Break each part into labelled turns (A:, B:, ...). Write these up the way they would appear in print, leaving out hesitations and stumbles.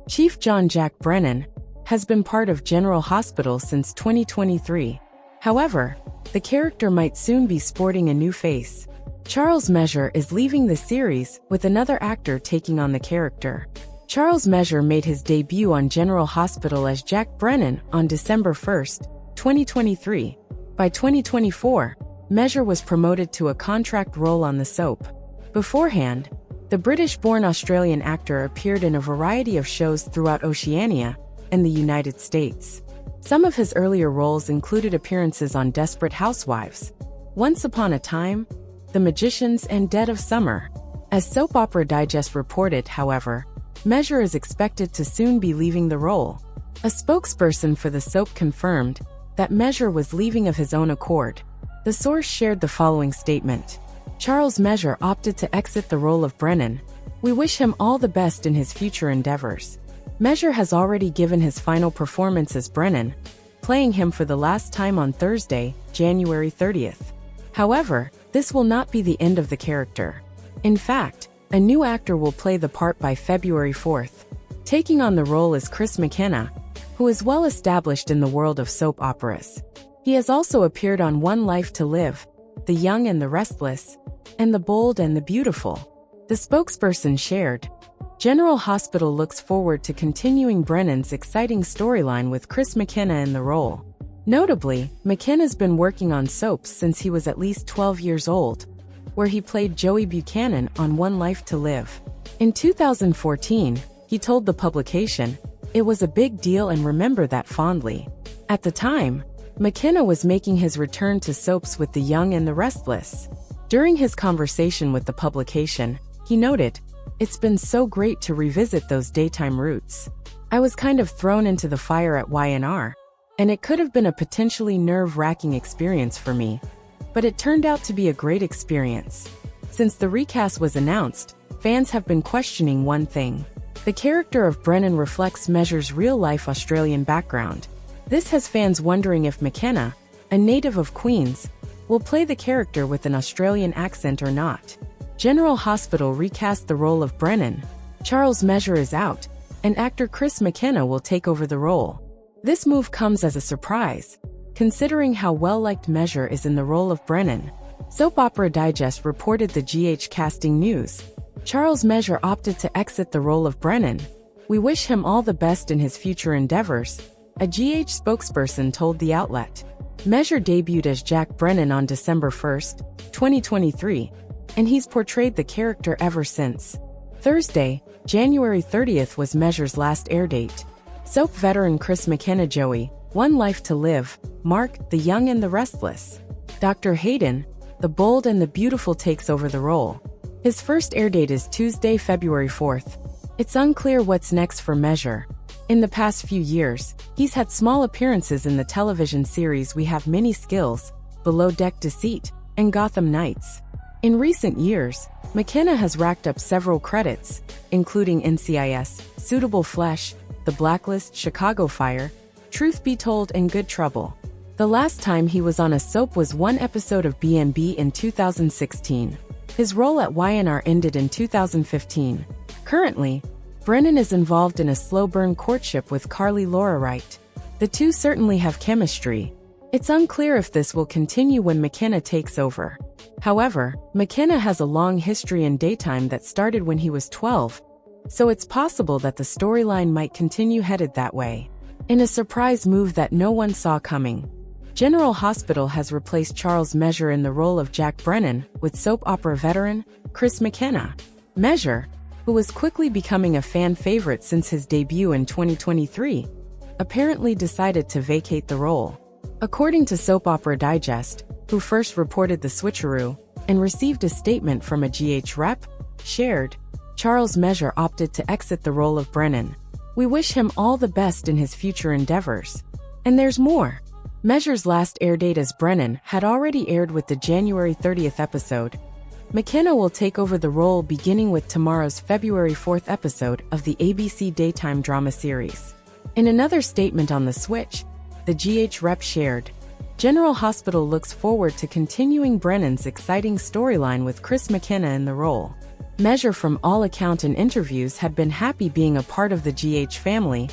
A: Chief John Jack Brennan, has been part of General Hospital since 2023. However, the character might soon be sporting a new face. Charles Measure is leaving the series, with another actor taking on the character. Charles Measure made his debut on General Hospital as Jack Brennan on December 1, 2023. By 2024, Measure was promoted to a contract role on the soap. Beforehand, the British-born Australian actor appeared in a variety of shows throughout Oceania and the United States. Some of his earlier roles included appearances on Desperate Housewives, Once Upon a Time, The Magicians, and Dead of Summer. As Soap Opera Digest reported, however, Measure is expected to soon be leaving the role. A spokesperson for the soap confirmed that Measure was leaving of his own accord. The source shared the following statement. Charles Measure opted to exit the role of Brennan. We wish him all the best in his future endeavors. Measure has already given his final performance as Brennan, playing him for the last time on Thursday, January 30th. However, this will not be the end of the character. In fact, a new actor will play the part by February 4th. Taking on the role is Chris McKenna, who is well established in the world of soap operas. He has also appeared on One Life to Live, The Young and the Restless, and The Bold and the Beautiful. The spokesperson shared, General Hospital looks forward to continuing Brennan's exciting storyline with Chris McKenna in the role. Notably, McKenna's been working on soaps since he was at least 12 years old, where he played Joey Buchanan on One Life to Live. In 2014, he told the publication, "It was a big deal and remember that fondly." At the time, McKenna was making his return to soaps with The Young and the Restless. During his conversation with the publication, he noted, "It's been so great to revisit those daytime roots. I was kind of thrown into the fire at YNR, and it could have been a potentially nerve-wracking experience for me. But it turned out to be a great experience." Since the recast was announced, fans have been questioning one thing. The character of Brennan reflects Measure's real-life Australian background. This has fans wondering if McKenna, a native of Queens, will play the character with an Australian accent or not. General Hospital recast the role of Brennan. Charles Measure is out, and actor Chris McKenna will take over the role. This move comes as a surprise, considering how well-liked Measure is in the role of Brennan. Soap Opera Digest reported the GH casting news. Charles Measure opted to exit the role of Brennan. We wish him all the best in his future endeavors, a GH spokesperson told the outlet. Measure debuted as Jack Brennan on December 1, 2023, and he's portrayed the character ever since. Thursday, January 30th was Measure's last airdate. Soap veteran Chris McKenna Joey, One Life to Live, Mark, The Young and the Restless. Dr. Hayden, The Bold and the Beautiful takes over the role. His first airdate is Tuesday, February 4th. It's unclear what's next for Measure. In the past few years, he's had small appearances in the television series We Have Many Skills, Below Deck Deceit, and Gotham Knights. In recent years, McKenna has racked up several credits, including NCIS, Suitable Flesh, The Blacklist, Chicago Fire, Truth Be Told, and Good Trouble. The last time he was on a soap was one episode of B&B in 2016. His role at YNR ended in 2015. Currently, Brennan is involved in a slow-burn courtship with Carly Laura Wright. The two certainly have chemistry. It's unclear if this will continue when McKenna takes over. However, McKenna has a long history in daytime that started when he was 12, so it's possible that the storyline might continue headed that way. In a surprise move that no one saw coming, General Hospital has replaced Charles Measure in the role of Jack Brennan with soap opera veteran Chris McKenna. Measure, who was quickly becoming a fan favorite since his debut in 2023, apparently decided to vacate the role. According to Soap Opera Digest, who first reported the switcheroo and received a statement from a GH rep, shared, Charles Measure opted to exit the role of Brennan. We wish him all the best in his future endeavors. And there's more. Measure's last airdate as Brennan had already aired with the January 30th episode. McKenna will take over the role beginning with tomorrow's February 4th episode of the ABC daytime drama series. In another statement on the switch, the GH rep shared, General Hospital looks forward to continuing Brennan's exciting storyline with Chris McKenna in the role. Measure, from all account and interviews, had been happy being a part of the GH family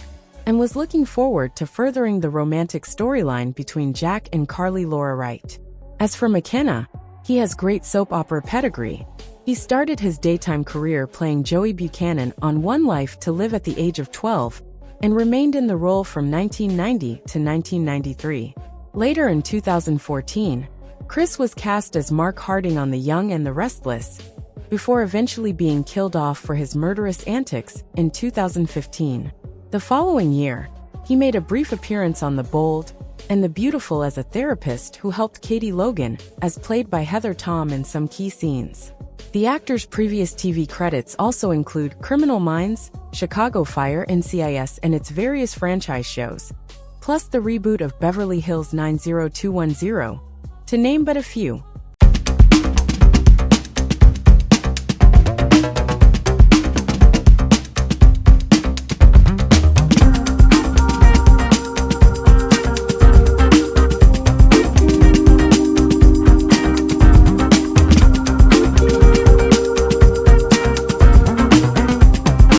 A: and was looking forward to furthering the romantic storyline between Jack and Carly Laura Wright. As for McKenna, he has great soap opera pedigree. He started his daytime career playing Joey Buchanan on One Life to Live at the age of 12 and remained in the role from 1990 to 1993. Later in 2014, Chris was cast as Mark Harding on The Young and the Restless, before eventually being killed off for his murderous antics in 2015. The following year, he made a brief appearance on The Bold and the Beautiful as a therapist who helped Katie Logan, as played by Heather Tom, in some key scenes. The actor's previous TV credits also include Criminal Minds, Chicago Fire, NCIS, and its various franchise shows, plus the reboot of Beverly Hills 90210, to name but a few.